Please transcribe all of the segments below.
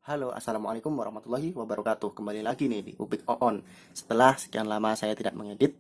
Halo, assalamualaikum warahmatullahi wabarakatuh. Kembali lagi nih di Upik On. Setelah sekian lama saya tidak mengedit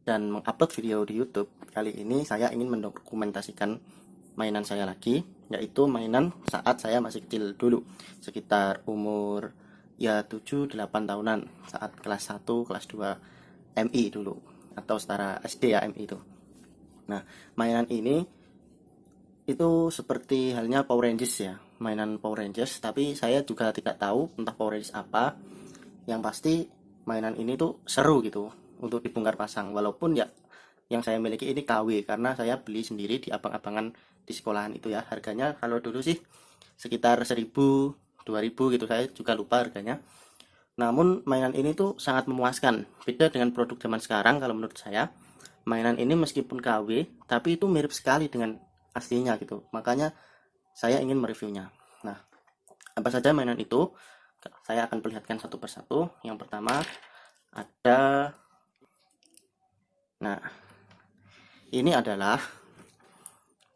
dan mengupload video di YouTube, kali ini saya ingin mendokumentasikan mainan saya lagi, yaitu mainan saat saya masih kecil dulu, sekitar umur ya 7-8 tahunan, saat kelas 1, kelas 2 MI dulu, atau setara SD ya MI itu. Nah, mainan ini itu seperti halnya Power Rangers ya, mainan Power Rangers, tapi saya juga tidak tahu entah Power Rangers apa. Yang pasti mainan ini tuh seru gitu untuk dibongkar pasang, walaupun ya yang saya miliki ini KW karena saya beli sendiri di abang-abangan di sekolahan itu ya. Harganya kalau dulu sih sekitar 1000 2000 gitu, saya juga lupa harganya. Namun mainan ini tuh sangat memuaskan. Beda dengan produk zaman sekarang kalau menurut saya. Mainan ini meskipun KW, tapi itu mirip sekali dengan aslinya gitu. Makanya saya ingin mereviewnya. Nah, apa saja mainan itu? Saya akan perlihatkan satu persatu. Yang pertama ada, nah ini adalah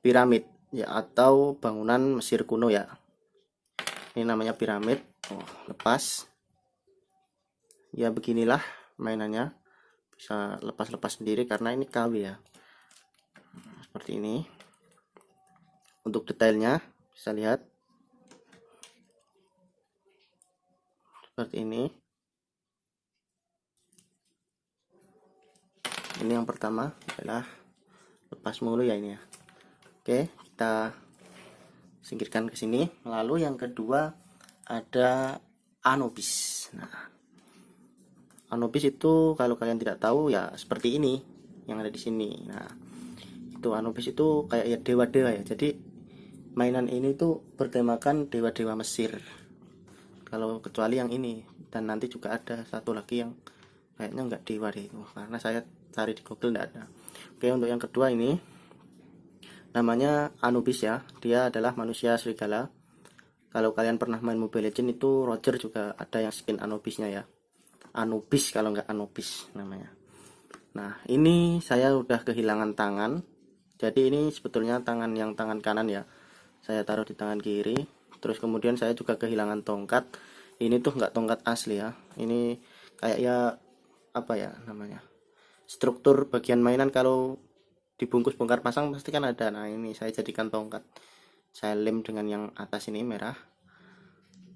piramid ya, atau bangunan Mesir kuno ya. Ini namanya piramid. Oh, lepas. Ya beginilah mainannya. Bisa lepas-lepas sendiri karena ini KW ya. Seperti ini. Untuk detailnya bisa lihat seperti ini. Ini yang pertama adalah lepas mulu ya ini ya. Oke, kita singkirkan ke sini. Lalu yang kedua ada Anubis. Nah, Anubis itu kalau kalian tidak tahu ya seperti ini yang ada di sini. Nah, itu Anubis itu kayak ya dewa-dewa ya. Jadi mainan ini tuh bertemakan dewa-dewa Mesir. Kalau kecuali yang ini, dan nanti juga ada satu lagi yang kayaknya nggak dewa deh itu, karena saya cari di Google nggak ada. Oke, untuk yang kedua ini namanya Anubis ya, dia adalah manusia serigala. Kalau kalian pernah main Mobile Legends itu Roger juga ada yang skin Anubisnya ya, Anubis kalau nggak Anubis namanya. Nah, ini saya udah kehilangan tangan, jadi ini sebetulnya tangan kanan ya, saya taruh di tangan kiri. Terus kemudian saya juga kehilangan tongkat. Ini tuh nggak tongkat asli ya, ini kayak ya apa ya namanya, struktur bagian mainan kalau dibungkus bongkar pasang pasti kan ada. Nah, ini saya jadikan tongkat, saya lem dengan yang atas ini merah,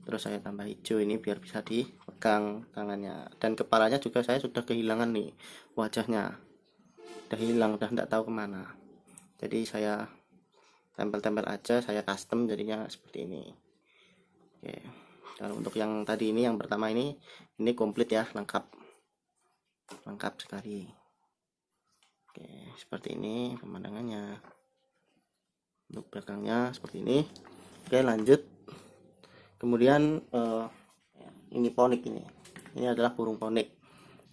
terus saya tambah hijau ini biar bisa dipegang tangannya. Dan kepalanya juga saya sudah kehilangan nih, wajahnya udah hilang, udah nggak tahu kemana. Jadi saya tempel-tempel aja, saya custom jadinya seperti ini. Oke, kalau untuk yang tadi ini, yang pertama ini komplit ya, lengkap lengkap sekali. Oke, seperti ini pemandangannya. Untuk belakangnya seperti ini. Oke, lanjut. Kemudian ini ponik ini. Ini adalah burung ponik.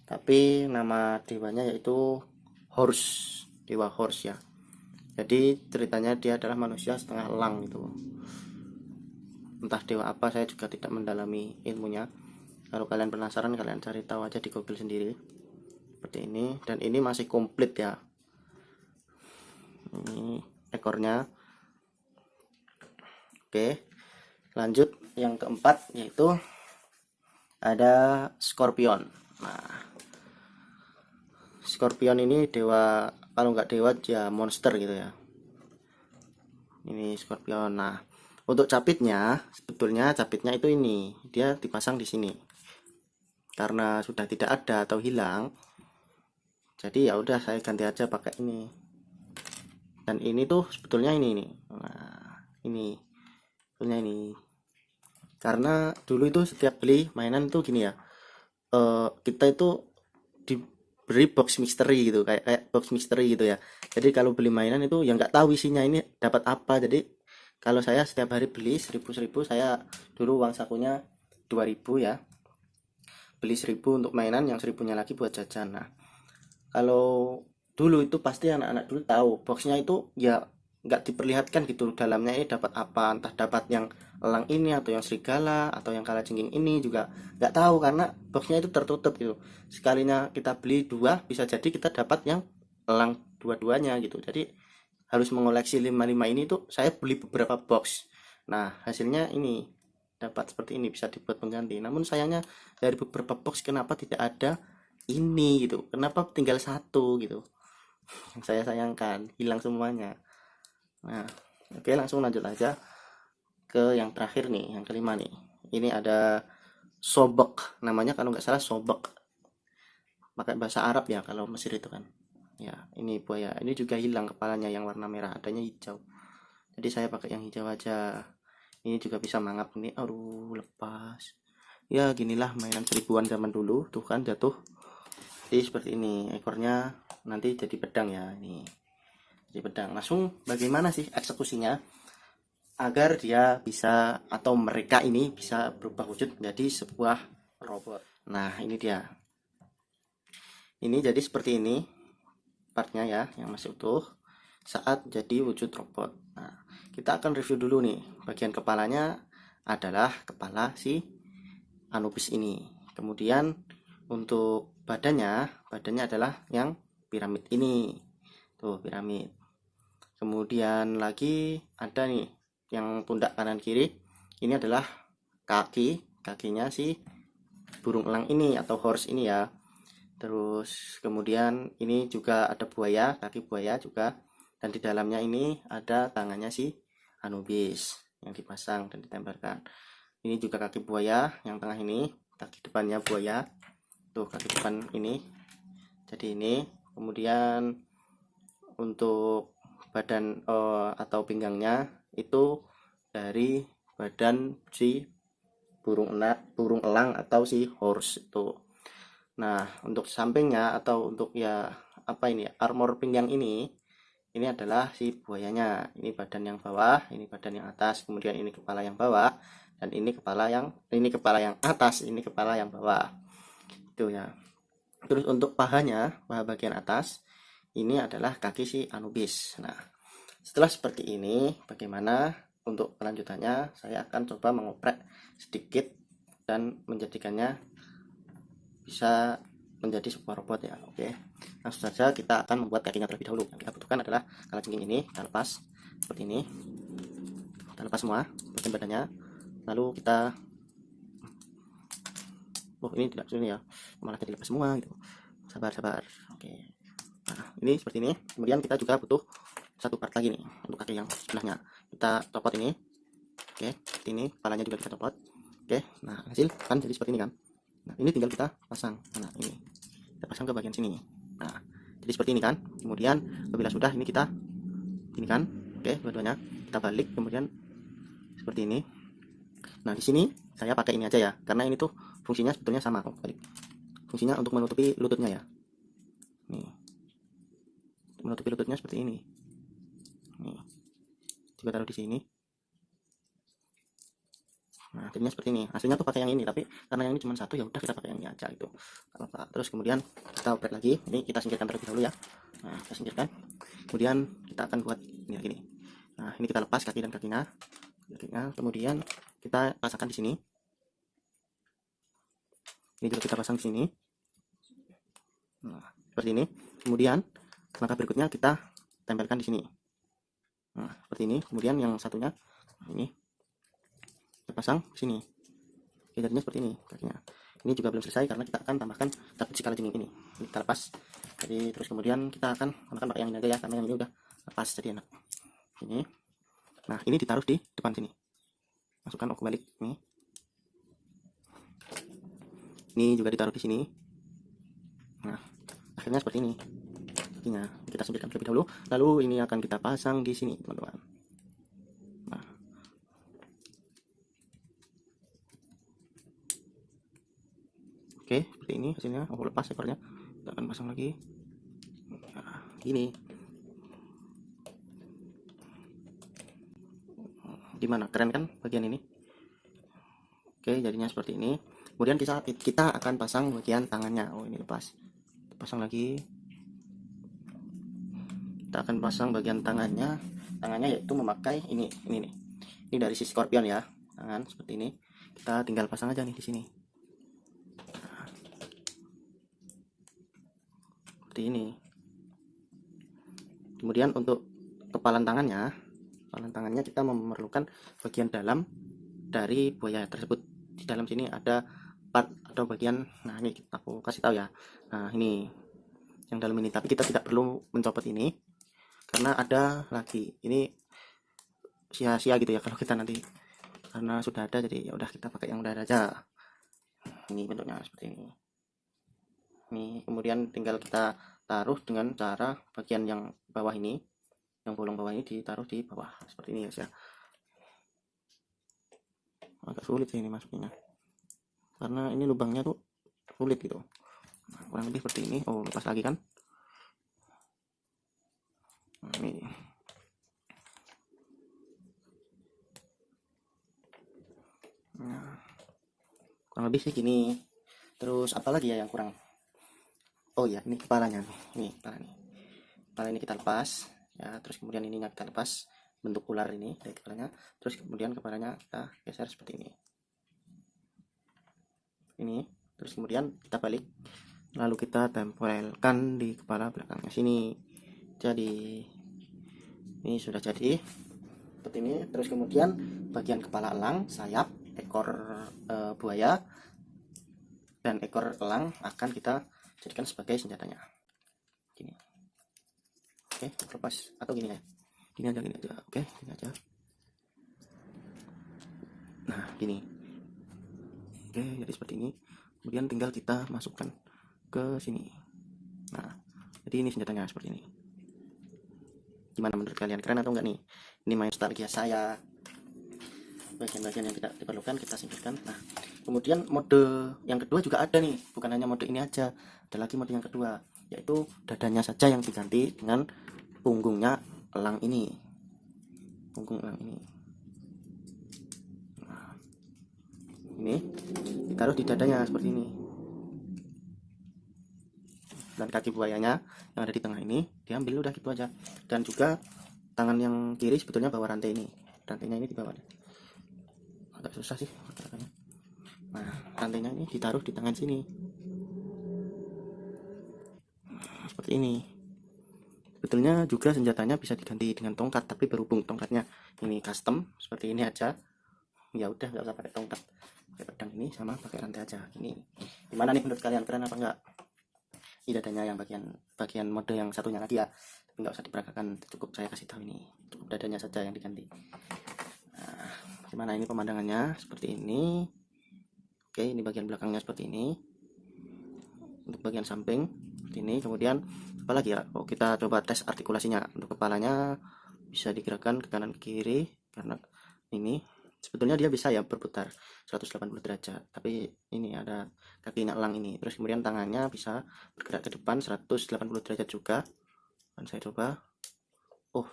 Tapi nama dewanya yaitu Horse, dewa Horse ya. Jadi ceritanya dia adalah manusia setengah elang gitu. Entah dewa apa, saya juga tidak mendalami ilmunya. Kalau kalian penasaran, kalian cari tahu aja di Google sendiri. Seperti ini, dan ini masih komplit ya. Ini ekornya. Oke, lanjut yang keempat yaitu ada Scorpion. Nah, Scorpion ini dewa, kalau nggak dewa ya monster gitu ya. Ini Scorpion. Nah, untuk capitnya sebetulnya capitnya itu ini dia dipasang di sini. Karena sudah tidak ada atau hilang, jadi ya udah saya ganti aja pakai ini. Dan ini tuh sebetulnya ini nih. Nah, ini sebetulnya ini. Karena dulu itu setiap beli mainan itu gini ya. Kita itu diberi box misteri gitu, kayak kayak box misteri gitu ya. Jadi kalau beli mainan itu ya nggak tahu isinya ini dapat apa. Jadi kalau saya setiap hari beli 1000 saya dulu uang sakunya 2000 ya. Beli 1000 untuk mainan, yang 1000-nya lagi buat jajan. Nah, kalau dulu itu pasti anak-anak dulu tahu boxnya itu ya nggak diperlihatkan gitu dalamnya ini dapat apa, entah dapat yang elang ini atau yang serigala atau yang kalajengking ini juga nggak tahu karena boxnya itu tertutup gitu. Sekalinya kita beli dua bisa jadi kita dapat yang elang dua-duanya gitu. Jadi harus mengoleksi 55 ini tuh saya beli beberapa box. Nah, hasilnya ini dapat seperti ini, bisa dibuat pengganti. Namun sayangnya dari beberapa box kenapa tidak ada ini gitu, kenapa tinggal satu gitu, yang saya sayangkan hilang semuanya. Nah, oke, langsung lanjut aja ke yang terakhir nih, yang kelima nih. Ini ada sobek namanya, kalau nggak salah sobek, pakai bahasa Arab ya kalau Mesir itu kan. Ya, ini buaya. Ini juga hilang kepalanya yang warna merah, adanya hijau. Jadi saya pakai yang hijau aja. Ini juga bisa mangap nih. Aduh, lepas. Ya, ginilah mainan seribuan zaman dulu. Tuh kan jatuh. Jadi seperti ini. Ekornya nanti jadi pedang ya. Ini. Jadi pedang. Langsung bagaimana sih eksekusinya agar dia bisa, atau mereka ini bisa berubah wujud menjadi sebuah robot. Nah, ini dia. Ini jadi seperti ini partnya ya, yang masih utuh saat jadi wujud robot. Nah, kita akan review dulu nih. Bagian kepalanya adalah kepala si Anubis ini. Kemudian untuk badannya adalah yang piramid ini. Tuh, piramid. Kemudian lagi ada nih yang pundak kanan kiri. Ini adalah kakinya si burung elang ini atau horse ini ya. Terus kemudian ini juga ada buaya, kaki buaya juga, dan di dalamnya ini ada tangannya si Anubis yang dipasang dan ditempelkan. Ini juga kaki buaya yang tengah ini, kaki depannya buaya. Tuh, kaki depan ini. Jadi ini, kemudian untuk badan atau pinggangnya itu dari badan si burung elang atau si horse itu. Nah, untuk sampingnya atau untuk ya apa ini ya, armor pinggang ini adalah si buayanya. Ini badan yang bawah, ini badan yang atas, kemudian ini kepala yang bawah, dan ini kepala yang atas, ini kepala yang bawah. Itu ya. Terus untuk paha bagian atas ini adalah kaki si Anubis. Nah, setelah seperti ini, bagaimana untuk kelanjutannya? Saya akan coba mengoprek sedikit dan menjadikannya bisa menjadi sebuah robot ya. Oke, langsung saja kita akan membuat kakinya terlebih dahulu. Yang kita butuhkan adalah kalajengking ini, kita lepas seperti ini, kita lepas semua bagian badannya, lalu kita ini tidak sini ya, malah jadi lepas semua gitu. Sabar. Oke, nah ini seperti ini. Kemudian kita juga butuh satu part lagi nih untuk kaki yang sebelahnya. Kita copot ini. Oke, seperti ini. Kepalanya juga kita copot. Oke, nah hasil kan jadi seperti ini kan. Nah, ini tinggal kita pasang. Nah, ini kita pasang ke bagian sini. Nah, jadi seperti ini kan. Kemudian apabila sudah, ini kita ini kan. Oke, dua-duanya kita balik, kemudian seperti ini. Nah, di sini saya pakai ini aja ya, karena ini tuh fungsinya sebetulnya sama kok. Balik. Fungsinya untuk menutupi lututnya ya. Nih. Menutupi lututnya seperti ini. Nih. Juga taruh di sini. Nah, jadinya seperti ini. Aslinya tuh pakai yang ini, tapi karena yang ini cuma satu, ya udah kita pakai yang ini aja gitu. Terus kemudian kita oprek lagi. Ini kita singkirkan terlebih dahulu ya. Nah, kita singkirkan. Kemudian kita akan buat ini lagi nih. Nah, ini kita lepas kaki dan kakinya. Kemudian kita pasangkan di sini. Ini juga kita pasang di sini. Nah, seperti ini. Kemudian langkah berikutnya kita tempelkan di sini. Nah, seperti ini. Kemudian yang satunya ini pasang sini. Oke, jadinya seperti ini kakinya. Ini juga belum selesai karena kita akan tambahkan dapat si kalajengking ini. Ini kita lepas. Jadi terus kemudian kita akan pakai yang ini aja ya, karena yang ini udah lepas jadi enak. Ini. Nah, ini ditaruh di depan sini. Masukkan balik ini. Ini juga ditaruh di sini. Nah, akhirnya seperti ini. Kakinya kita singkirkan terlebih dahulu. Lalu ini akan kita pasang di sini, teman-teman. Oke, seperti ini hasilnya. Lepas ekornya, kita akan pasang lagi. Nah, gini. Gimana, keren kan bagian ini? Oke, jadinya seperti ini. Kemudian kita akan pasang bagian tangannya. Oh, ini lepas. Pasang lagi. Kita akan pasang bagian tangannya. Tangannya yaitu memakai ini nih. Ini dari si Scorpion ya. Tangan seperti ini. Kita tinggal pasang aja nih di sini. Ini. Kemudian untuk kepalan tangannya kita memerlukan bagian dalam dari buaya tersebut. Di dalam sini ada part atau bagian, nah ini aku kasih tahu ya. Nah ini yang dalam ini, tapi kita tidak perlu mencopot ini karena ada lagi ini, sia-sia gitu ya kalau kita nanti, karena sudah ada jadi ya udah kita pakai yang udah ada aja. Ini bentuknya seperti ini. Ini kemudian tinggal kita taruh dengan cara bagian yang bawah ini, yang bolong bawah ini ditaruh di bawah seperti ini ya. Agak sulit sih ini masuknya karena ini lubangnya tuh sulit gitu. Nah, kurang lebih seperti ini. Oh, lepas lagi kan. Nah, ini kurang lebih sih gini. Terus apa lagi ya yang kurang? Oh ya, ini kepalanya nih. Kepala ini kita lepas ya, terus kemudian ininya kita lepas, bentuk ular ini dari kepalanya, terus kemudian kepalanya kita geser seperti ini, terus kemudian kita balik, lalu kita tempelkan di kepala belakangnya sini. Jadi ini sudah jadi seperti ini. Terus kemudian bagian kepala elang, sayap, ekor buaya dan ekor elang akan kita jadikan sebagai senjatanya. Gini. Oke, lepas atau gini ya. Gini aja. Oke, gini aja. Nah, gini. Oke, jadi seperti ini. Kemudian tinggal kita masukkan ke sini. Nah, jadi ini senjatanya seperti ini. Gimana menurut kalian? Keren atau enggak nih? Ini main nostalgia saya. Bagian-bagian yang tidak diperlukan kita singkirkan. Nah, kemudian mode yang kedua juga ada nih. Bukan hanya mode ini aja. Ada lagi mode yang kedua, yaitu dadanya saja yang diganti dengan punggungnya elang ini. Punggung elang ini. Nah, ini ditaruh di dadanya seperti ini. Dan kaki buayanya yang ada di tengah ini diambil, udah gitu aja. Dan juga tangan yang kiri sebetulnya bawa rantai ini. Rantainya ini di bawah. Agak susah sih gerakannya. Nah, rantainya ini ditaruh di tangan sini. Seperti ini. Sebetulnya juga senjatanya bisa diganti dengan tongkat, tapi berhubung tongkatnya ini custom seperti ini aja, ya udah nggak usah pakai tongkat, pakai pedang ini sama pakai rantai aja. Ini gimana nih menurut kalian, keren apa enggak? Ini dadanya yang bagian mode yang satunya lagi ya, tapi nggak usah diperagakan, cukup saya kasih tahu ini, cukup dadanya saja yang diganti. Nah, gimana ini pemandangannya seperti ini. Oke, ini bagian belakangnya seperti ini. Untuk bagian samping seperti ini. Kemudian apalagi ya, kita coba tes artikulasinya. Untuk kepalanya bisa digerakkan ke kanan ke kiri, karena ini sebetulnya dia bisa ya berputar 180 derajat, tapi ini ada kakinya elang ini. Terus kemudian tangannya bisa bergerak ke depan 180 derajat juga. Dan saya coba, oh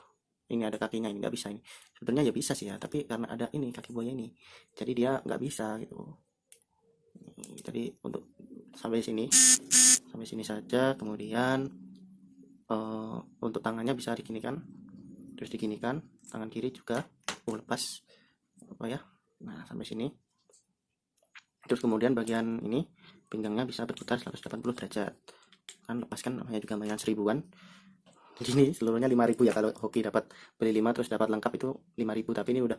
ini ada kakinya, ini nggak bisa. Ini sebetulnya ya bisa sih ya, tapi karena ada ini kaki buaya ini, jadi dia nggak bisa gitu. Jadi untuk sampai sini saja. Kemudian untuk tangannya bisa diginikan, terus diginikan, tangan kiri juga lepas apa ya. Nah, sampai sini. Terus kemudian bagian ini pinggangnya bisa berputar 180 derajat. Kan lepas kan namanya juga mainan 1000-an. Jadi ini seluruhnya 5.000 ya, kalau hoki dapat beli 5 terus dapat lengkap itu 5.000, tapi ini udah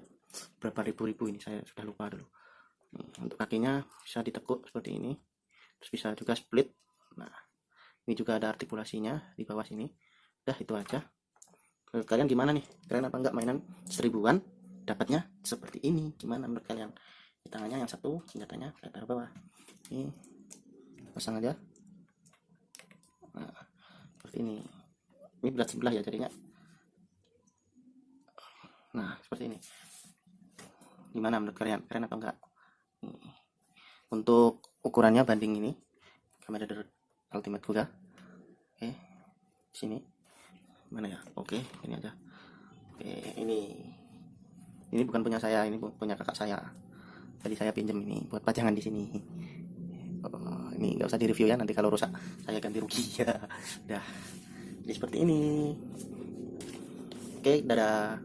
berapa ribu ini saya sudah lupa dulu. Untuk kakinya bisa ditekuk seperti ini, terus bisa juga split. Nah, ini juga ada artikulasinya di bawah sini. Udah itu aja. Menurut kalian gimana nih, keren apa enggak mainan 1000-an dapatnya seperti ini? Gimana menurut kalian? Di tangannya yang satu senjatanya saya taruh bawah, ini pasang aja. Nah, seperti ini berat sebelah ya jadinya. Nah, seperti ini. Gimana menurut kalian, keren apa enggak? Untuk ukurannya banding ini kamera Ultimate Kuga. Oke, sini mana ya? Oke, ini aja. Oke, ini bukan punya saya, ini punya kakak saya. Tadi saya pinjam ini buat pajangan di sini. Oh, ini nggak usah direview ya, nanti kalau rusak saya ganti rugi ya. Udah, jadi seperti ini. Oke, dadah.